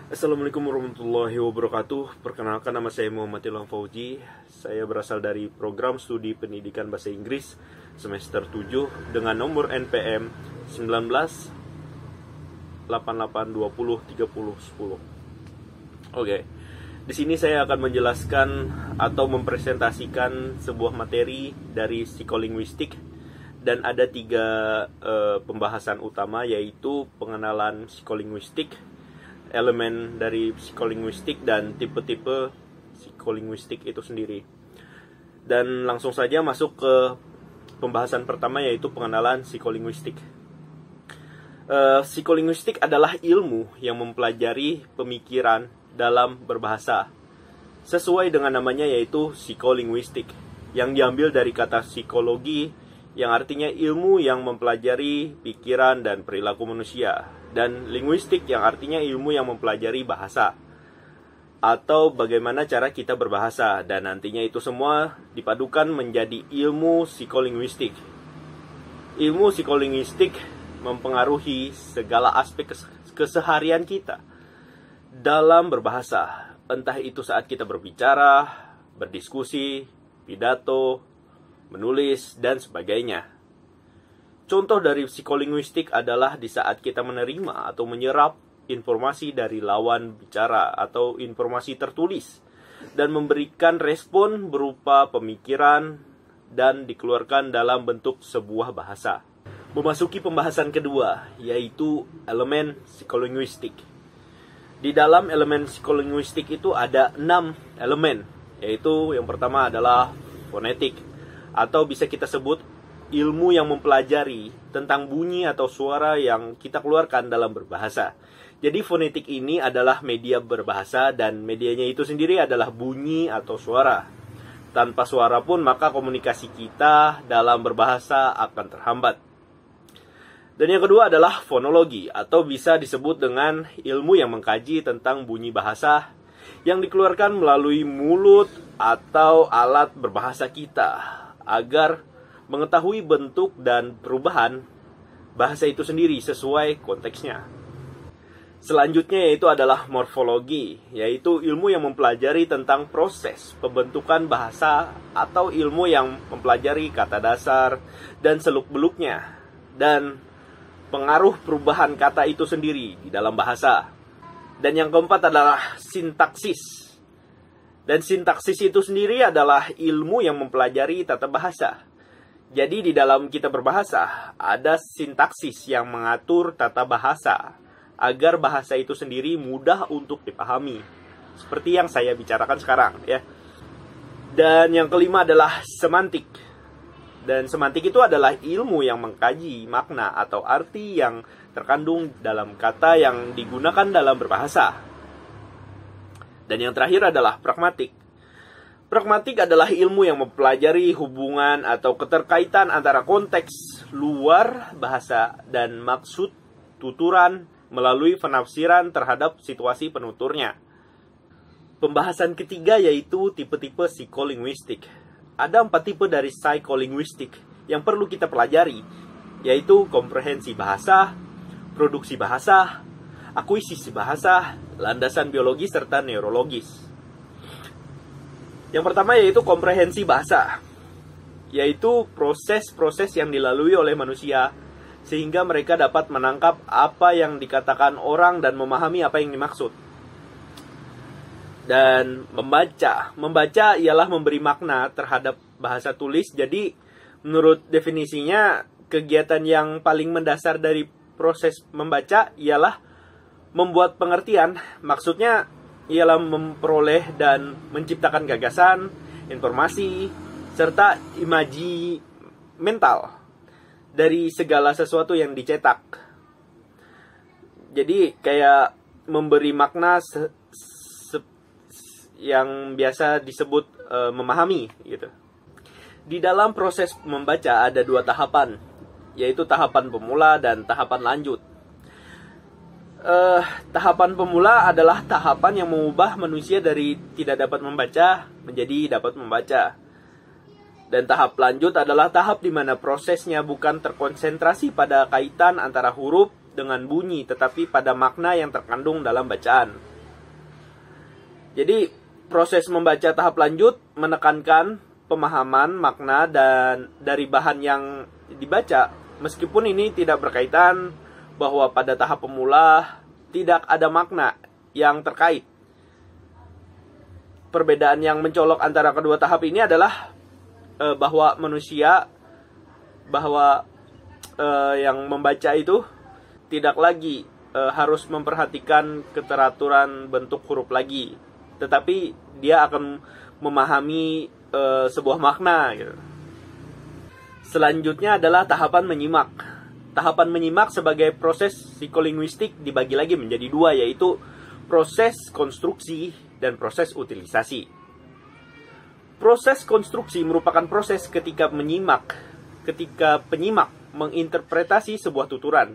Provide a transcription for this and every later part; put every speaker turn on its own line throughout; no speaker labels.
Assalamualaikum warahmatullahi wabarakatuh. Perkenalkan, nama saya Muhammad Ilham Fauzi. Saya berasal dari program studi pendidikan bahasa Inggris semester 7 dengan nomor NPM 19 8820 30 10. Oke. Di sini saya akan menjelaskan atau mempresentasikan sebuah materi dari psikolinguistik, dan ada tiga pembahasan utama, yaitu pengenalan psikolinguistik, elemen dari psikolinguistik, dan tipe-tipe psikolinguistik itu sendiri. Dan langsung saja masuk ke pembahasan pertama, yaitu pengenalan psikolinguistik. Psikolinguistik adalah ilmu yang mempelajari pemikiran dalam berbahasa. Sesuai dengan namanya, yaitu psikolinguistik, yang diambil dari kata psikologi, yang artinya ilmu yang mempelajari pikiran dan perilaku manusia, dan linguistik yang artinya ilmu yang mempelajari bahasa atau bagaimana cara kita berbahasa, dan nantinya itu semua dipadukan menjadi ilmu psikolinguistik. Ilmu psikolinguistik mempengaruhi segala aspek keseharian kita dalam berbahasa, entah itu saat kita berbicara, berdiskusi, pidato, menulis, dan sebagainya. Contoh dari psikolinguistik adalah di saat kita menerima atau menyerap informasi dari lawan bicara atau informasi tertulis, dan memberikan respon berupa pemikiran dan dikeluarkan dalam bentuk sebuah bahasa. Memasuki pembahasan kedua, yaitu elemen psikolinguistik. Di dalam elemen psikolinguistik itu ada 6 elemen, yaitu yang pertama adalah fonetik, atau bisa kita sebut ilmu yang mempelajari tentang bunyi atau suara yang kita keluarkan dalam berbahasa. Jadi fonetik ini adalah media berbahasa, dan medianya itu sendiri adalah bunyi atau suara. Tanpa suara pun maka komunikasi kita dalam berbahasa akan terhambat. Dan yang kedua adalah fonologi, atau bisa disebut dengan ilmu yang mengkaji tentang bunyi bahasa yang dikeluarkan melalui mulut atau alat berbahasa kita, agar mengetahui bentuk dan perubahan bahasa itu sendiri sesuai konteksnya. Selanjutnya yaitu adalah morfologi, yaitu ilmu yang mempelajari tentang proses pembentukan bahasa atau ilmu yang mempelajari kata dasar dan seluk-beluknya, dan pengaruh perubahan kata itu sendiri di dalam bahasa. Dan yang keempat adalah sintaksis. Dan sintaksis itu sendiri adalah ilmu yang mempelajari tata bahasa. Jadi di dalam kita berbahasa, ada sintaksis yang mengatur tata bahasa, agar bahasa itu sendiri mudah untuk dipahami. Seperti yang saya bicarakan sekarang, ya. Dan yang kelima adalah semantik. Dan semantik itu adalah ilmu yang mengkaji makna atau arti yang terkandung dalam kata yang digunakan dalam berbahasa. Dan yang terakhir adalah pragmatik. Pragmatik adalah ilmu yang mempelajari hubungan atau keterkaitan antara konteks luar bahasa dan maksud tuturan melalui penafsiran terhadap situasi penuturnya. Pembahasan ketiga yaitu tipe-tipe psikolinguistik. Ada 4 tipe dari psikolinguistik yang perlu kita pelajari, yaitu komprehensi bahasa, produksi bahasa, akuisisi bahasa, landasan biologis, serta neurologis. Yang pertama yaitu komprehensi bahasa, yaitu proses-proses yang dilalui oleh manusia sehingga mereka dapat menangkap apa yang dikatakan orang dan memahami apa yang dimaksud. Dan membaca ialah memberi makna terhadap bahasa tulis. Jadi menurut definisinya, kegiatan yang paling mendasar dari proses membaca ialah membuat pengertian. Maksudnya ialah memperoleh dan menciptakan gagasan, informasi, serta imaji mental dari segala sesuatu yang dicetak. Jadi kayak memberi makna yang biasa disebut memahami gitu. Di dalam proses membaca ada 2 tahapan, yaitu tahapan pemula dan tahapan lanjut. Tahapan pemula adalah tahapan yang mengubah manusia dari tidak dapat membaca menjadi dapat membaca. Dan tahap lanjut adalah tahap di mana prosesnya bukan terkonsentrasi pada kaitan antara huruf dengan bunyi, tetapi pada makna yang terkandung dalam bacaan. Jadi proses membaca tahap lanjut menekankan pemahaman makna dan dari bahan yang dibaca, meskipun ini tidak berkaitan bahwa pada tahap pemula tidak ada makna yang terkait. Perbedaan yang mencolok antara kedua tahap ini adalah bahwa yang membaca itu tidak lagi harus memperhatikan keteraturan bentuk huruf lagi, tetapi dia akan memahami sebuah makna gitu. Selanjutnya adalah tahapan menyimak. Tahapan menyimak sebagai proses psikolinguistik dibagi lagi menjadi dua, yaitu proses konstruksi dan proses utilisasi. Proses konstruksi merupakan proses ketika penyimak menginterpretasi sebuah tuturan.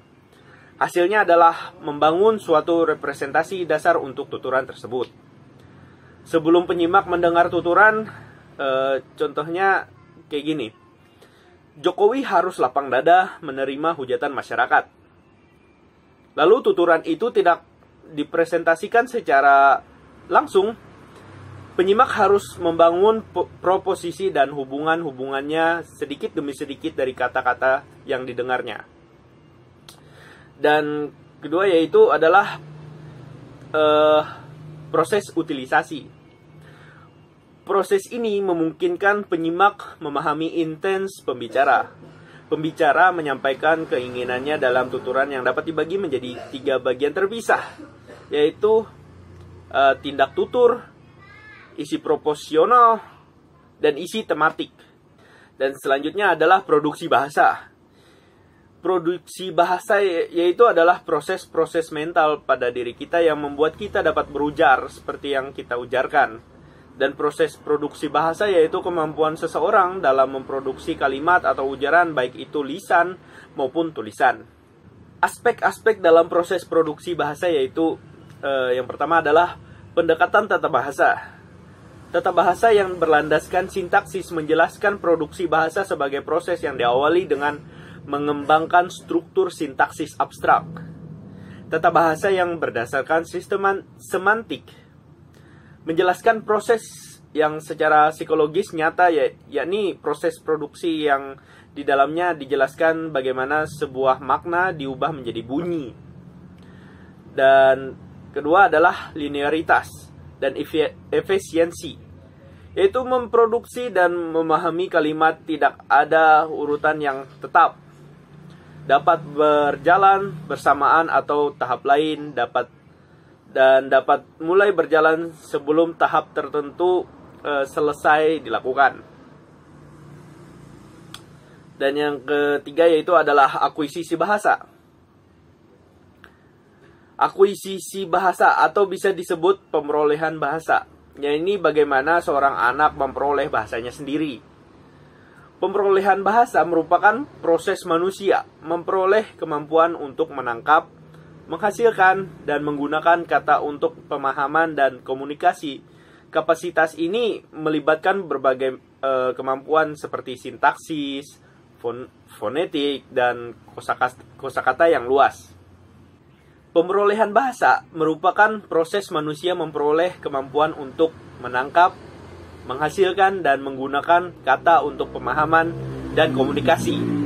Hasilnya adalah membangun suatu representasi dasar untuk tuturan tersebut. Sebelum penyimak mendengar tuturan, contohnya kayak gini. Jokowi harus lapang dada menerima hujatan masyarakat. Lalu tuturan itu tidak dipresentasikan secara langsung. Penyimak harus membangun proposisi dan hubungannya sedikit demi sedikit dari kata-kata yang didengarnya. Dan kedua yaitu adalah proses utilisasi. Proses ini memungkinkan penyimak memahami intens pembicara. Pembicara menyampaikan keinginannya dalam tuturan yang dapat dibagi menjadi 3 bagian terpisah, yaitu tindak tutur, isi proporsional, dan isi tematik. Dan selanjutnya adalah produksi bahasa. Produksi bahasa yaitu adalah proses-proses mental pada diri kita yang membuat kita dapat berujar seperti yang kita ujarkan. Dan proses produksi bahasa yaitu kemampuan seseorang dalam memproduksi kalimat atau ujaran baik itu lisan maupun tulisan. Aspek-aspek dalam proses produksi bahasa yaitu yang pertama adalah pendekatan tata bahasa. Tata bahasa yang berlandaskan sintaksis menjelaskan produksi bahasa sebagai proses yang diawali dengan mengembangkan struktur sintaksis abstrak. Tata bahasa yang berdasarkan sistem semantik menjelaskan proses yang secara psikologis nyata, yakni proses produksi yang di dalamnya dijelaskan bagaimana sebuah makna diubah menjadi bunyi. Dan kedua adalah linearitas dan efisiensi, yaitu memproduksi dan memahami kalimat tidak ada urutan yang tetap, dapat berjalan bersamaan atau tahap lain dapat mulai berjalan sebelum tahap tertentu selesai dilakukan. Dan yang ketiga yaitu adalah akuisisi bahasa. Akuisisi bahasa atau bisa disebut pemerolehan bahasa. Ya, ini bagaimana seorang anak memperoleh bahasanya sendiri. Pemerolehan bahasa merupakan proses manusia memperoleh kemampuan untuk menangkap, menghasilkan, dan menggunakan kata untuk pemahaman dan komunikasi. Kapasitas ini melibatkan berbagai kemampuan seperti sintaksis, fonetik, dan kosakata yang luas. Pemerolehan bahasa merupakan proses manusia memperoleh kemampuan untuk menangkap, menghasilkan, dan menggunakan kata untuk pemahaman dan komunikasi.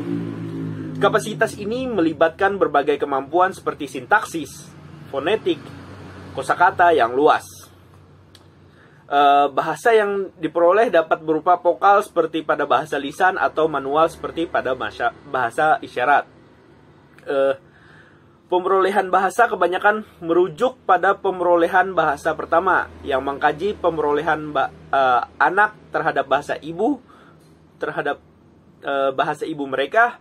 Kapasitas ini melibatkan berbagai kemampuan seperti sintaksis, fonetik, kosakata yang luas. Bahasa yang diperoleh dapat berupa vokal seperti pada bahasa lisan atau manual seperti pada bahasa isyarat. Pemerolehan bahasa kebanyakan merujuk pada pemerolehan bahasa pertama yang mengkaji pemerolehan anak terhadap bahasa ibu, terhadap bahasa ibu mereka,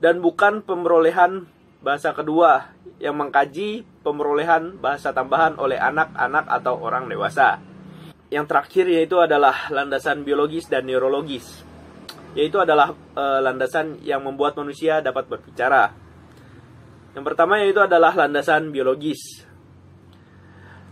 dan bukan pemerolehan bahasa kedua yang mengkaji pemerolehan bahasa tambahan oleh anak-anak atau orang dewasa. Yang terakhir yaitu adalah landasan biologis dan neurologis, yaitu adalah landasan yang membuat manusia dapat berbicara. Yang pertama yaitu adalah landasan biologis.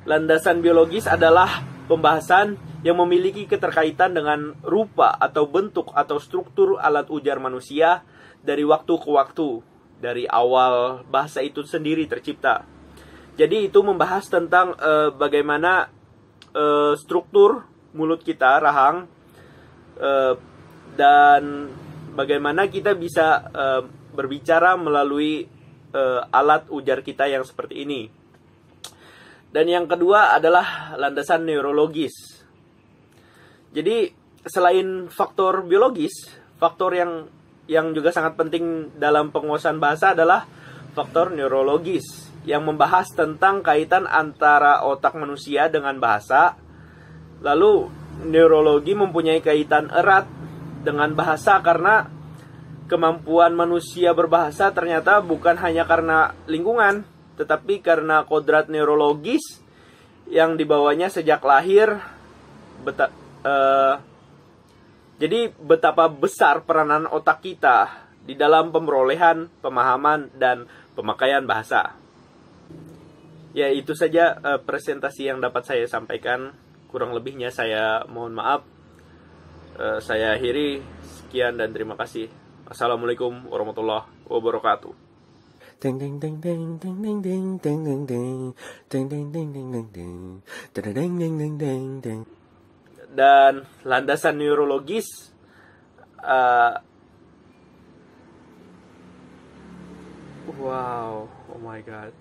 Landasan biologis adalah pembahasan yang memiliki keterkaitan dengan rupa atau bentuk atau struktur alat ujar manusia dari waktu ke waktu, dari awal bahasa itu sendiri tercipta. Jadi itu membahas tentang bagaimana struktur mulut kita, rahang, dan bagaimana kita bisa berbicara melalui alat ujar kita yang seperti ini. Dan yang kedua adalah landasan neurologis. Jadi selain faktor biologis, faktor yang juga sangat penting dalam penguasaan bahasa adalah faktor neurologis yang membahas tentang kaitan antara otak manusia dengan bahasa. Lalu neurologi mempunyai kaitan erat dengan bahasa karena kemampuan manusia berbahasa ternyata bukan hanya karena lingkungan, tetapi karena kodrat neurologis yang dibawanya sejak lahir. Jadi betapa besar peranan otak kita di dalam pemrolehan, pemahaman, dan pemakaian bahasa. Ya, itu saja presentasi yang dapat saya sampaikan. Kurang lebihnya saya mohon maaf. Saya akhiri. Sekian dan terima kasih. Assalamualaikum warahmatullahi wabarakatuh. Dan landasan neurologis, wow, oh my god.